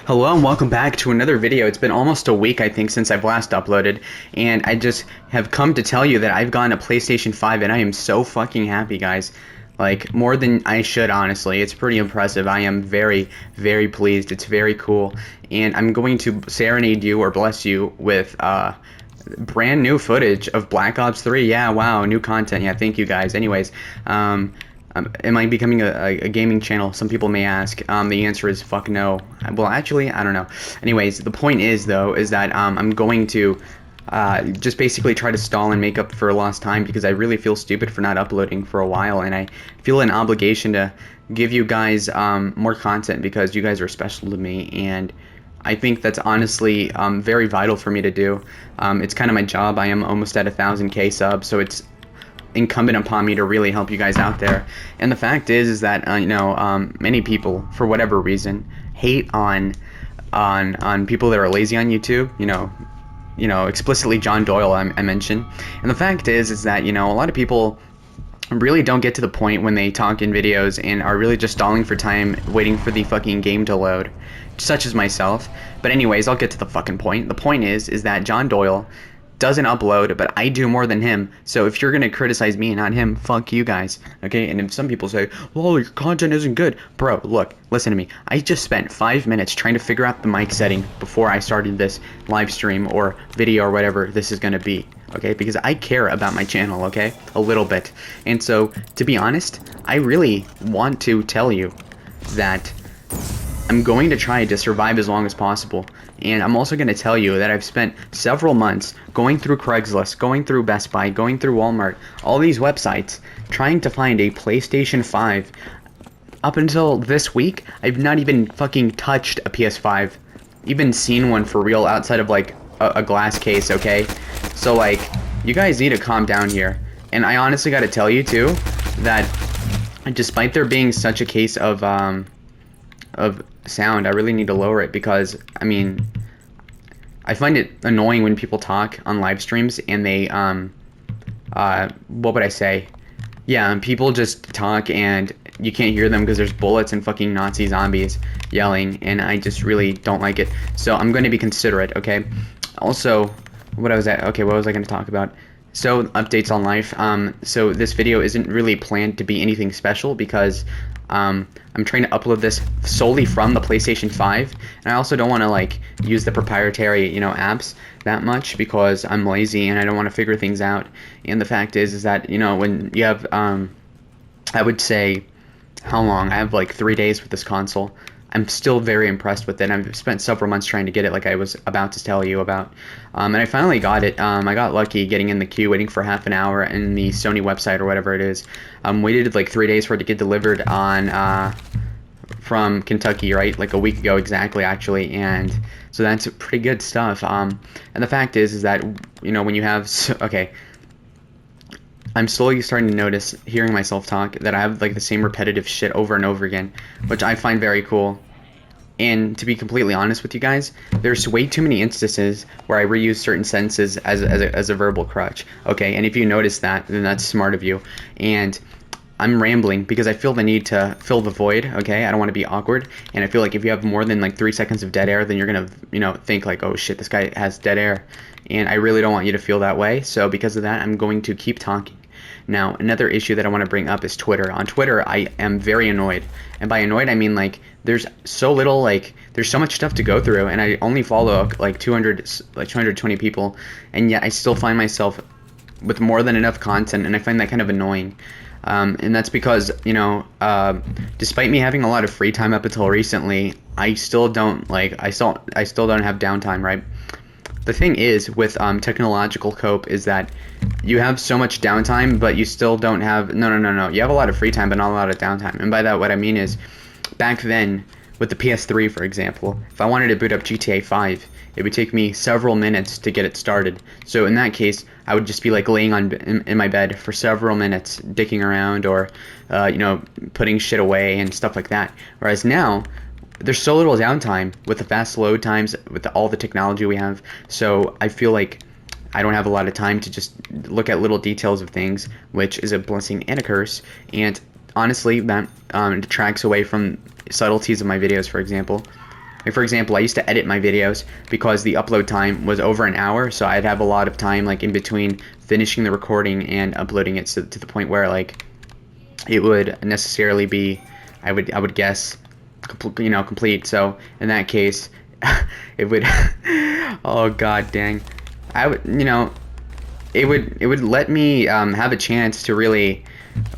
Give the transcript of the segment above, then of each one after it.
Hello and welcome back to another video. It's been almost a week, I think, since I've last uploaded, and I just have come to tell you that I've gotten a PlayStation 5, and I am so fucking happy, guys. Like, more than I should, honestly. It's pretty impressive. I am very, very pleased. It's very cool, and I'm going to serenade you or bless you with, brand new footage of Black Ops 3. Yeah, wow, new content. Yeah, thank you, guys. Anyways, am I becoming a gaming channel? Some people may ask. The answer is fuck no. Well, actually, I don't know. Anyways, the point is, though, is that I'm going to just basically try to stall and make up for lost time because I really feel stupid for not uploading for a while, and I feel an obligation to give you guys more content because you guys are special to me, and I think that's honestly very vital for me to do. It's kind of my job. I am almost at 1,000K subs, so it's incumbent upon me to really help you guys out there. And the fact is that many people, for whatever reason, hate on people that are lazy on YouTube. Explicitly John Doyle I mentioned. And the fact is that a lot of people really don't get to the point when they talk in videos and are really just stalling for time, waiting for the fucking game to load, such as myself. But anyways, I'll get to the fucking point. The point is that John Doyle doesn't upload, but I do more than him. So if you're gonna criticize me and not him, fuck you guys, okay? And if some people say, well, your content isn't good, bro, look, listen to me. I just spent 5 minutes trying to figure out the mic setting before I started this live stream or video or whatever this is gonna be, okay? Because I care about my channel, okay? A little bit. And so, to be honest, I really want to tell you that I'm going to try to survive as long as possible, and I'm also going to tell you that I've spent several months going through Craigslist, going through Best Buy, going through Walmart, all these websites, trying to find a PlayStation 5. Up until this week, I've not even fucking touched a PS5, even seen one for real outside of like a glass case, okay? So like, you guys need to calm down here. And I honestly got to tell you too, that despite there being such a case of sound, I really need to lower it because, I mean, I find it annoying when people talk on live streams and they, what would I say? Yeah, and people just talk and you can't hear them because there's bullets and fucking Nazi zombies yelling, and I just really don't like it. So I'm going to be considerate, okay? Also, what was I going to talk about? So, updates on life. So this video isn't really planned to be anything special because I'm trying to upload this solely from the PlayStation 5, and I also don't want to like use the proprietary apps that much because I'm lazy and I don't want to figure things out. And the fact is that when you have I would say, how long? I have like 3 days with this console. I'm still very impressed with it. I've spent several months trying to get it, like I was about to tell you about. And I finally got it. I got lucky getting in the queue, waiting for half an hour in the Sony website or whatever it is. Waited like 3 days for it to get delivered on from Kentucky, right? Like a week ago exactly, actually. And so that's pretty good stuff. And the fact is that when you have okay, I'm slowly starting to notice, hearing myself talk, that I have like the same repetitive shit over and over again, which I find very cool. And to be completely honest with you guys, there's way too many instances where I reuse certain sentences as a verbal crutch, okay? And if you notice that, then that's smart of you. And I'm rambling because I feel the need to fill the void, okay? I don't want to be awkward, and I feel like if you have more than like 3 seconds of dead air, then you're gonna think like, oh shit, this guy has dead air, and I really don't want you to feel that way. So because of that, I'm going to keep talking. Now, another issue that I want to bring up is Twitter. On Twitter, I am very annoyed. And by annoyed, I mean, like, there's so little, like, there's so much stuff to go through, and I only follow, like, 220 people, and yet I still find myself with more than enough content, and I find that kind of annoying. And that's because, despite me having a lot of free time up until recently, I still don't, like, I still don't have downtime, right? The thing is with technological cope is that you have so much downtime, but you still don't have no. You have a lot of free time, but not a lot of downtime. And by that, what I mean is, back then with the PS3, for example, if I wanted to boot up GTA 5, it would take me several minutes to get it started. So in that case, I would just be like laying in my bed for several minutes, dicking around or putting shit away and stuff like that. Whereas now, there's so little downtime with the fast load times, with all the technology we have. So I feel like I don't have a lot of time to just look at little details of things, which is a blessing and a curse. And honestly, that detracts away from subtleties of my videos, for example. Like, for example, I used to edit my videos because the upload time was over an hour, so I'd have a lot of time like in between finishing the recording and uploading it, to the point where like it would necessarily be, I would guess, complete. So in that case, it would oh god dang, I would, it would let me have a chance to really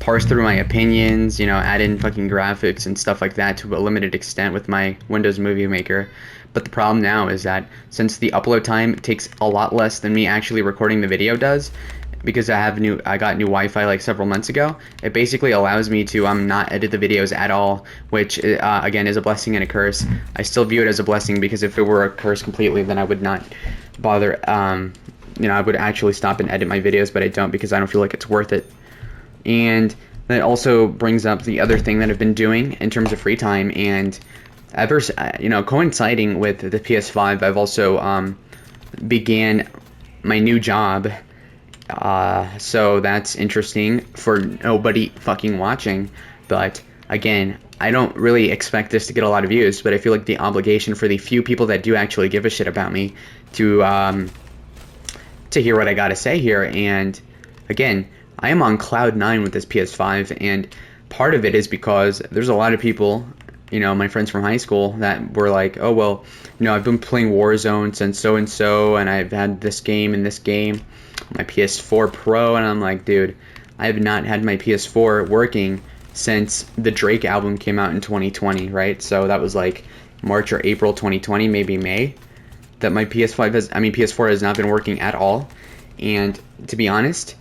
parse through my opinions, add in fucking graphics and stuff like that to a limited extent with my Windows Movie Maker. But the problem now is that since the upload time takes a lot less than me actually recording the video does, because I got new Wi-Fi like several months ago, it basically allows me to not edit the videos at all, which again is a blessing and a curse. I still view it as a blessing, because if it were a curse completely, then I would not bother. I would actually stop and edit my videos, but I don't, because I don't feel like it's worth it. And that also brings up the other thing that I've been doing in terms of free time, and ever coinciding with the PS5, I've also began my new job. So that's interesting for nobody fucking watching, but again, I don't really expect this to get a lot of views, but I feel like the obligation for the few people that do actually give a shit about me to hear what I gotta say here. And again, I am on cloud 9 with this PS5, and part of it is because there's a lot of people, my friends from high school, that were like, oh well, I've been playing Warzone since so and so, and I've had this game and this game, my PS4 Pro, and I'm like, dude, I have not had my PS4 working since the Drake album came out in 2020, right? So that was like March or April 2020, maybe May, that my PS4 has not been working at all. And to be honest,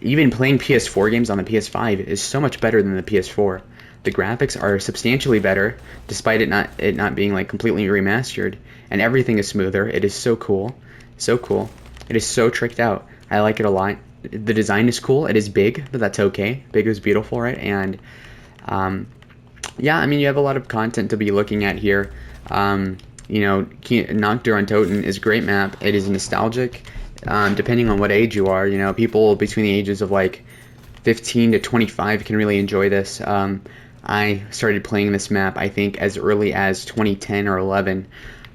even playing PS4 games on the PS5 is so much better than the PS4. The graphics are substantially better, despite it not being like completely remastered, and everything is smoother. It is so cool, so cool. It is so tricked out. I like it a lot. The design is cool. It is big, but that's okay. Big is beautiful, right? And yeah, you have a lot of content to be looking at here. Noctur on Toten is a great map. It is nostalgic. Depending on what age you are, people between the ages of like 15 to 25 can really enjoy this. I started playing this map, I think, as early as 2010 or 11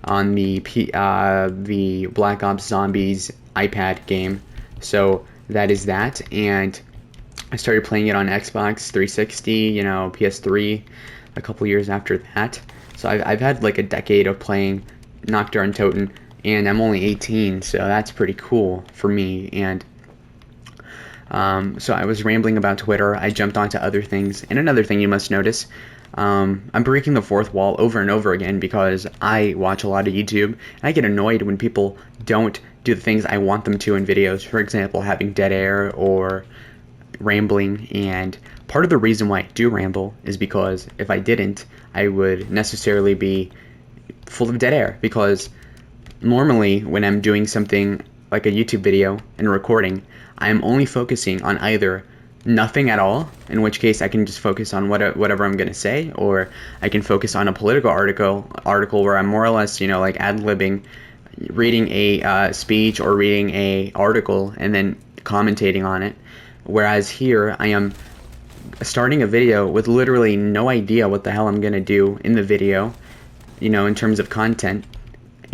on the Black Ops Zombies iPad game. So that is that, and I started playing it on Xbox 360, PS3, a couple years after that. So I've had like a decade of playing Noctur on Toten, and I'm only 18, so that's pretty cool for me. And so I was rambling about Twitter. I jumped onto other things, and another thing you must notice, I'm breaking the fourth wall over and over again because I watch a lot of YouTube, and I get annoyed when people don't do the things I want them to in videos. For example, having dead air or rambling. And part of the reason why I do ramble is because if I didn't, I would necessarily be full of dead air, because normally when I'm doing something like a YouTube video and recording, I'm only focusing on either nothing at all, in which case I can just focus on whatever I'm going to say, or I can focus on a political article where I'm more or less, like ad-libbing, reading a speech or reading a article and then commentating on it. Whereas here I am starting a video with literally no idea what the hell I'm going to do in the video, in terms of content.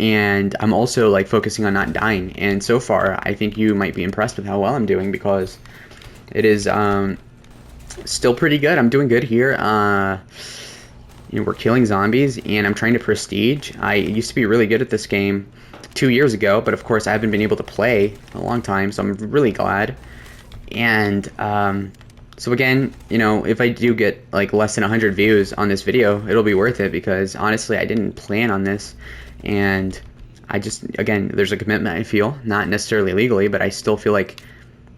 And I'm also like focusing on not dying. And so far, I think you might be impressed with how well I'm doing, because it is still pretty good. I'm doing good here. We're killing zombies, and I'm trying to prestige. I used to be really good at this game 2 years ago, but of course I haven't been able to play in a long time, so I'm really glad. And so again, if I do get like less than 100 views on this video, it'll be worth it, because honestly, I didn't plan on this. And I just, again, there's a commitment I feel, not necessarily legally, but I still feel like,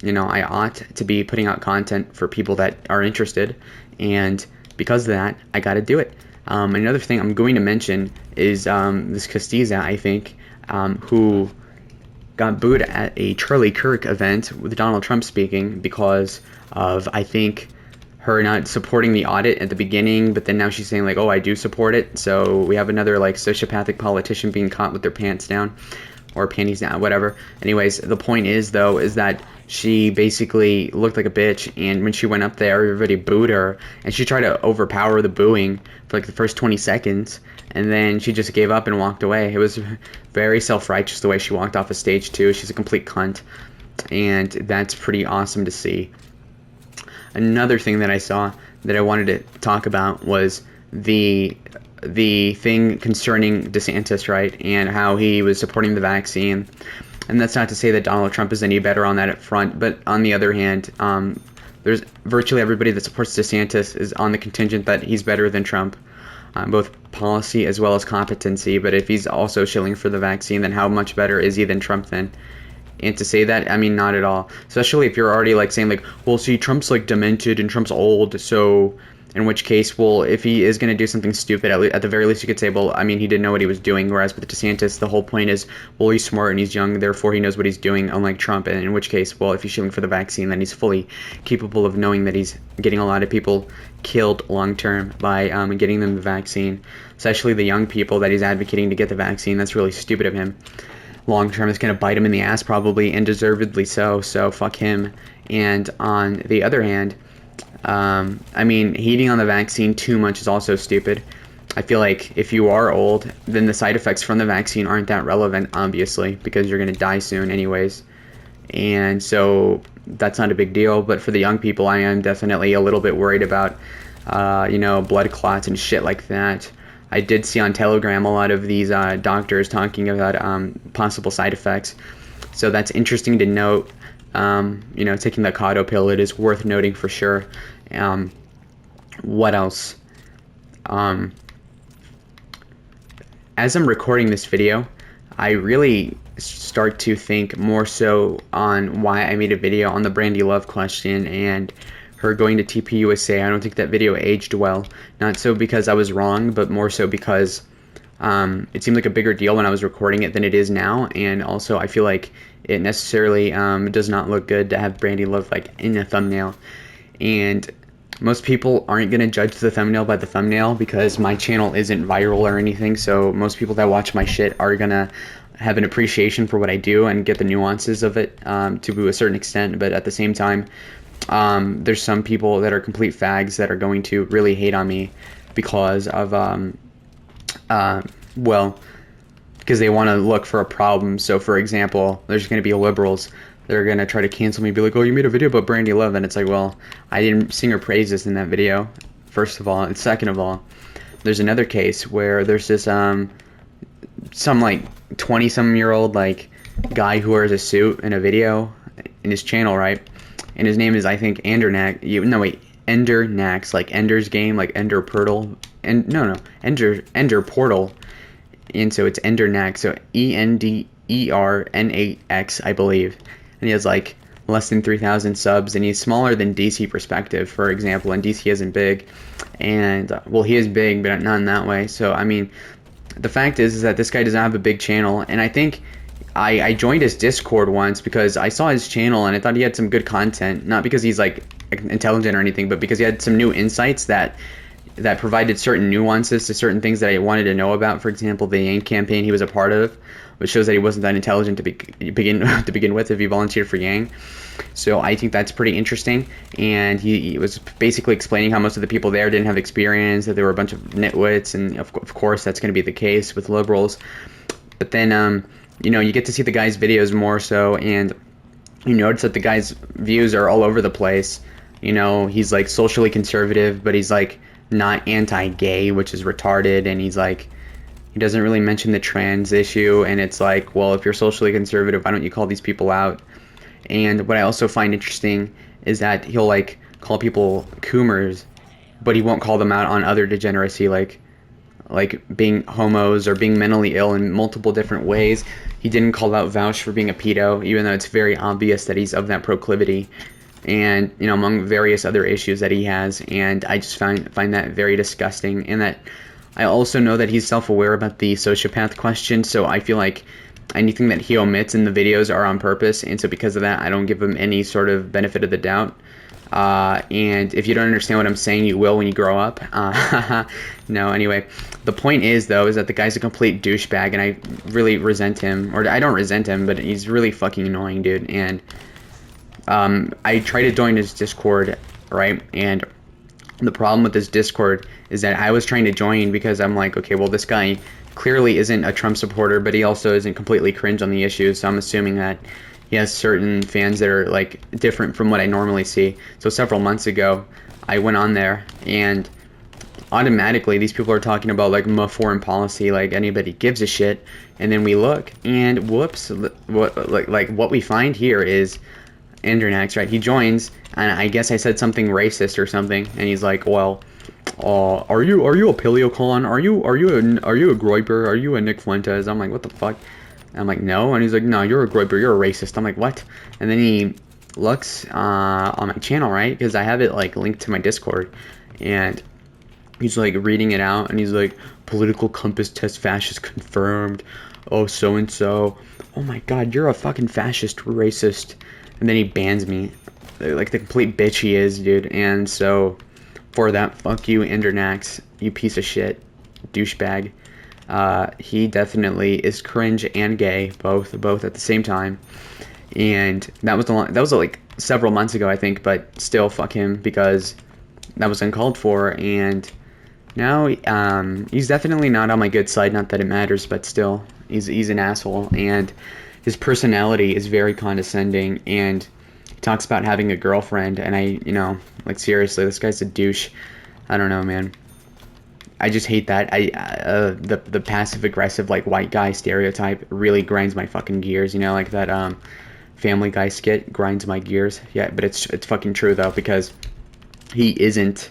I ought to be putting out content for people that are interested. And because of that, I got to do it. Another thing I'm going to mention is this Castiza, I think, who got booed at a Charlie Kirk event with Donald Trump speaking because of, I think, her not supporting the audit at the beginning, but then now she's saying like, oh, I do support it. So we have another like sociopathic politician being caught with their pants down. or panties down, whatever. Anyways, the point is though is that she basically looked like a bitch, and when she went up there, everybody booed her, and she tried to overpower the booing for like the first 20 seconds, and then she just gave up and walked away. It was very self-righteous the way she walked off the stage too. She's a complete cunt, and that's pretty awesome to see. Another thing that I saw that I wanted to talk about was the thing concerning DeSantis, right, and how he was supporting the vaccine. And that's not to say that Donald Trump is any better on that front, but on the other hand, there's virtually everybody that supports DeSantis is on the contingent that he's better than Trump, both policy as well as competency. But if he's also shilling for the vaccine, then how much better is he than Trump then? And to say that, I mean, not at all. Especially if you're already like saying like, well, see, Trump's like demented and Trump's old, so in which case, well, if he is going to do something stupid, at the very least you could say, well, I mean, he didn't know what he was doing. Whereas with DeSantis, the whole point is, well, he's smart and he's young, therefore he knows what he's doing, unlike Trump. And in which case, well, if he's shooting for the vaccine, then he's fully capable of knowing that he's getting a lot of people killed long term by getting them the vaccine, especially the young people that he's advocating to get the vaccine. That's really stupid of him. Long term, it's going to bite him in the ass probably, and deservedly so. So fuck him. And on the other hand, I mean, hating on the vaccine too much is also stupid. I feel like if you are old, then the side effects from the vaccine aren't that relevant, obviously, because you're going to die soon anyways. And so that's not a big deal. But for the young people, I am definitely a little bit worried about, blood clots and shit like that. I did see on Telegram a lot of these doctors talking about possible side effects. So that's interesting to note. Taking the Cotto pill, it is worth noting for sure. What else? As I'm recording this video, I really start to think more so on why I made a video on the Brandy Love question and her going to TPUSA. I don't think that video aged well. Not so because I was wrong, but more so because it seemed like a bigger deal when I was recording it than it is now. And also I feel like it necessarily does not look good to have Brandy Love like in the thumbnail. And most people aren't going to judge the thumbnail by the thumbnail because my channel isn't viral or anything. So most people that watch my shit are going to have an appreciation for what I do and get the nuances of it to a certain extent. But at the same time, there's some people that are complete fags that are going to really hate on me because of, because they want to look for a problem. So for example, there's going to be liberals that are going to try to cancel me, be like, oh, you made a video about Brandy Love, and it's like, well, I didn't sing her praises in that video, first of all, and second of all, there's another case where there's this some like 20-some-year-old like guy who wears a suit in a video in his channel, right? And his name is, I think, Ender Nax, like Ender's Game, like Ender Portal, Ender Portal, and so it's Ender Nax, so ENDERNAX, I believe, and he has like less than 3,000 subs, and he's smaller than DC Perspective, for example, and DC isn't big, and well, he is big, but not in that way. So I mean, the fact is that this guy doesn't have a big channel, and I think I joined his Discord once because I saw his channel and I thought he had some good content, not because he's like intelligent or anything, but because he had some new insights that provided certain nuances to certain things that I wanted to know about. For example, the Yang campaign he was a part of, which shows that he wasn't that intelligent to begin with if he volunteered for Yang. So I think that's pretty interesting. And he was basically explaining how most of the people there didn't have experience, that they were a bunch of nitwits, and of course that's going to be the case with liberals. But then you get to see the guy's videos more so, and you notice that the guy's views are all over the place. He's like socially conservative, but he's like not anti-gay, which is retarded, and he's like, he doesn't really mention the trans issue, and it's like, well, if you're socially conservative, why don't you call these people out? And what I also find interesting is that he'll like call people coomers, but he won't call them out on other degeneracy, like being homos or being mentally ill in multiple different ways. He didn't call out Vouch for being a pedo, even though it's very obvious that he's of that proclivity, and among various other issues that he has. And I just find that very disgusting. And that I also know that he's self-aware about the sociopath question, so I feel like anything that he omits in the videos are on purpose, and so because of that, I don't give him any sort of benefit of the doubt. And if you don't understand what I'm saying, you will when you grow up. No, anyway, the point is though, is that the guy's a complete douchebag, and I really resent him. Or I don't resent him, but he's really fucking annoying, dude. And I tried to join his Discord, right? And the problem with this Discord is that I was trying to join because I'm like, okay, well, this guy clearly isn't a Trump supporter, but he also isn't completely cringe on the issues. So I'm assuming that he has certain fans that are like different from what I normally see. So several months ago, I went on there, and automatically these people are talking about like foreign policy, like anybody gives a shit. And then we look, and whoops, what we find here is Andronax, right? He joins, and I guess I said something racist or something, and he's like, well, are you a paleocon? Are you a Groiper? Are you a Nick Fuentes? I'm like, what the fuck? I'm like, no. And he's like, no, you're a Groiper, you're a racist. I'm like, what? And then he looks on my channel, right? Because I have it like linked to my Discord, and he's like reading it out, and he's like, political compass test fascist confirmed. Oh, so and so. Oh my god, you're a fucking fascist racist. And then he bans me, like the complete bitch he is, dude. And so for that, fuck you, Andronax, you piece of shit, douchebag. He definitely is cringe and gay, both at the same time. And that was like several months ago, I think, but still, fuck him, because that was uncalled for. And now he's definitely not on my good side. Not that it matters, but still, he's an asshole. And his personality is very condescending, and he talks about having a girlfriend, and like, seriously, this guy's a douche. I don't know, man. I just hate that. The passive aggressive like white guy stereotype really grinds my fucking gears, like that Family Guy skit grinds my gears. Yeah, but it's fucking true though, because he isn't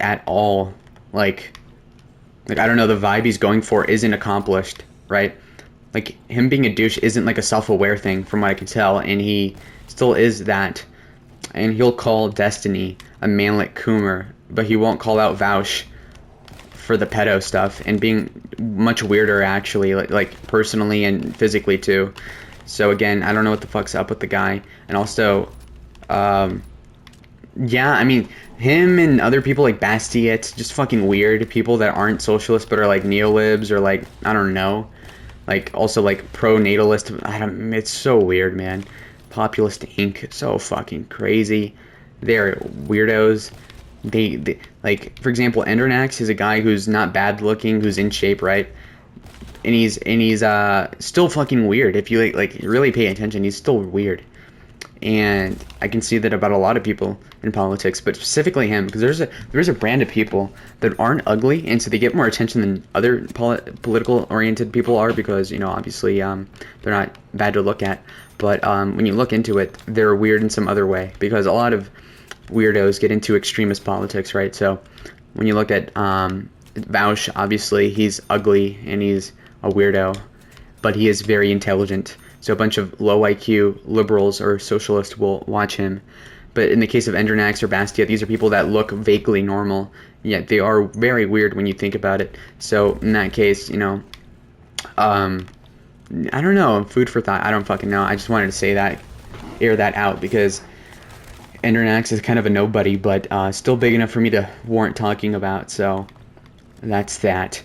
at all like I don't know, the vibe he's going for isn't accomplished, right? Like, him being a douche isn't like a self-aware thing from what I can tell, and he still is that. And he'll call Destiny a manlet coomer, but he won't call out Vaush for the pedo stuff, and being much weirder actually, like personally and physically too. So again, I don't know what the fuck's up with the guy. And also, yeah, I mean, him and other people like Basti, it's just fucking weird. People that aren't socialists but are like neolibs, or like, I don't know, like also like pro-natalist. It's so weird, man. Populist Inc. So fucking crazy. They're weirdos. They like, for example, Endernax is a guy who's not bad looking, who's in shape, right? And he's still fucking weird. If you like really pay attention, he's still weird. And I can see that about a lot of people in politics, but specifically him, because there's a brand of people that aren't ugly, and so they get more attention than other political oriented people are, because obviously they're not bad to look at, but when you look into it, they're weird in some other way, because a lot of weirdos get into extremist politics, right? So when you look at Vaush, obviously he's ugly and he's a weirdo, but he is very intelligent. So a bunch of low IQ liberals or socialists will watch him. But in the case of Endernax or Bastia, these are people that look vaguely normal, yet they are very weird when you think about it. So in that case, I don't know, food for thought. I don't fucking know. I just wanted to say that, air that out, because Endernax is kind of a nobody, but still big enough for me to warrant talking about. So that's that.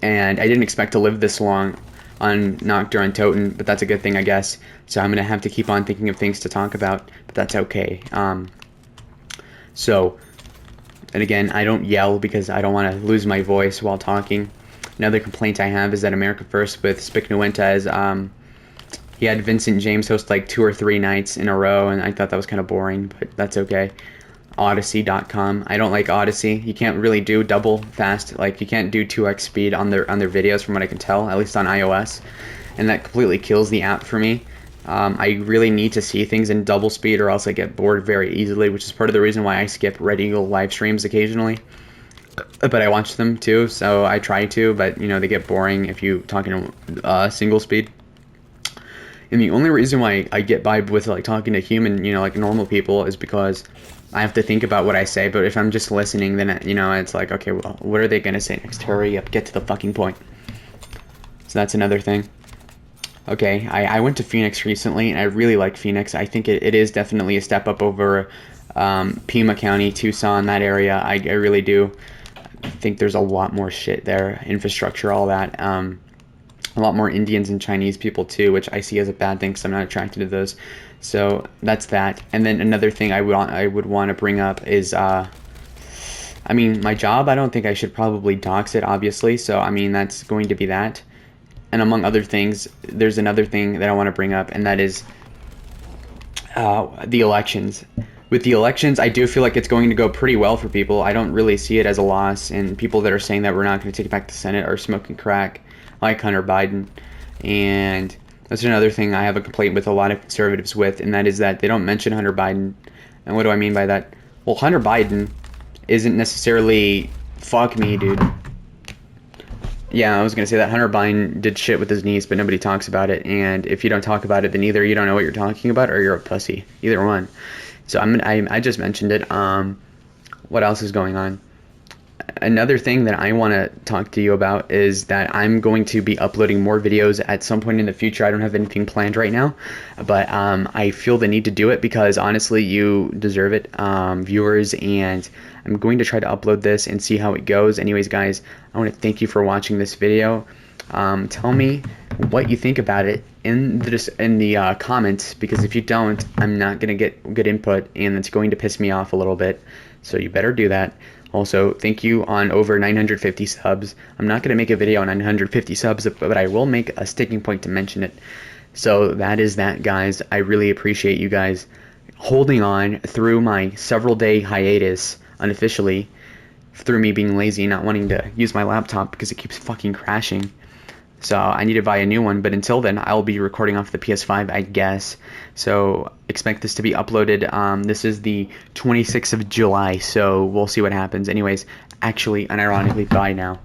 And I didn't expect to live this long on Noctur on Toten, but that's a good thing, I guess. So I'm gonna have to keep on thinking of things to talk about, but that's okay. So, and again, I don't yell because I don't want to lose my voice while talking. Another complaint I have is that America First with Spic Nuentez, he had Vincent James host like 2 or 3 nights in a row, and I thought that was kind of boring, but that's okay. Odyssey.com. I don't like Odyssey. You can't really do double fast, like you can't do 2x speed on their videos from what I can tell, at least on iOS, and that completely kills the app for me. I really need to see things in double speed, or else I get bored very easily, which is part of the reason why I skip Red Eagle live streams occasionally. But I watch them too, so I try to, but they get boring if you talking single speed. And the only reason why I get by with like talking to human, like normal people, is because I have to think about what I say. But if I'm just listening, then it's like, okay, well, what are they gonna say next? Hurry up, get to the fucking point. So that's another thing. Okay, I went to Phoenix recently, and I really like Phoenix. I think it is definitely a step up over Pima County, Tucson, that area. I really do. I think there's a lot more shit there, infrastructure, all that. A lot more Indians and Chinese people too, which I see as a bad thing because I'm not attracted to those. So that's that. And then another thing I would want to bring up is I mean, my job. I don't think I should probably dox it, obviously. So I mean, that's going to be that. And among other things, there's another thing that I want to bring up, and that is the elections. With the elections, I do feel like it's going to go pretty well for people. I don't really see it as a loss, and people that are saying that we're not going to take back the Senate are smoking crack, like Hunter Biden. And that's another thing I have a complaint with a lot of conservatives with, and that is that they don't mention Hunter Biden. And what do I mean by that? Well, Hunter Biden isn't necessarily fuck me, dude. Yeah, I was gonna say that Hunter Biden did shit with his niece, but nobody talks about it. And if you don't talk about it, then either you don't know what you're talking about, or you're a pussy. Either one. So I just mentioned it. What else is going on? Another thing that I want to talk to you about is that I'm going to be uploading more videos at some point in the future. I don't have anything planned right now, but I feel the need to do it because honestly, you deserve it, viewers, and I'm going to try to upload this and see how it goes. Anyways, guys, I want to thank you for watching this video. Tell me what you think about it in the comments, because if you don't, I'm not gonna get good input, and it's going to piss me off a little bit. So you better do that. Also, thank you on over 950 subs. I'm not going to make a video on 950 subs, but I will make a sticking point to mention it. So that is that, guys. I really appreciate you guys holding on through my several day hiatus unofficially, through me being lazy and not wanting to use my laptop because it keeps fucking crashing. So I need to buy a new one, but until then, I'll be recording off the PS5, I guess. So expect this to be uploaded. This is the 26th of July, so we'll see what happens. Anyways, actually, unironically, bye now.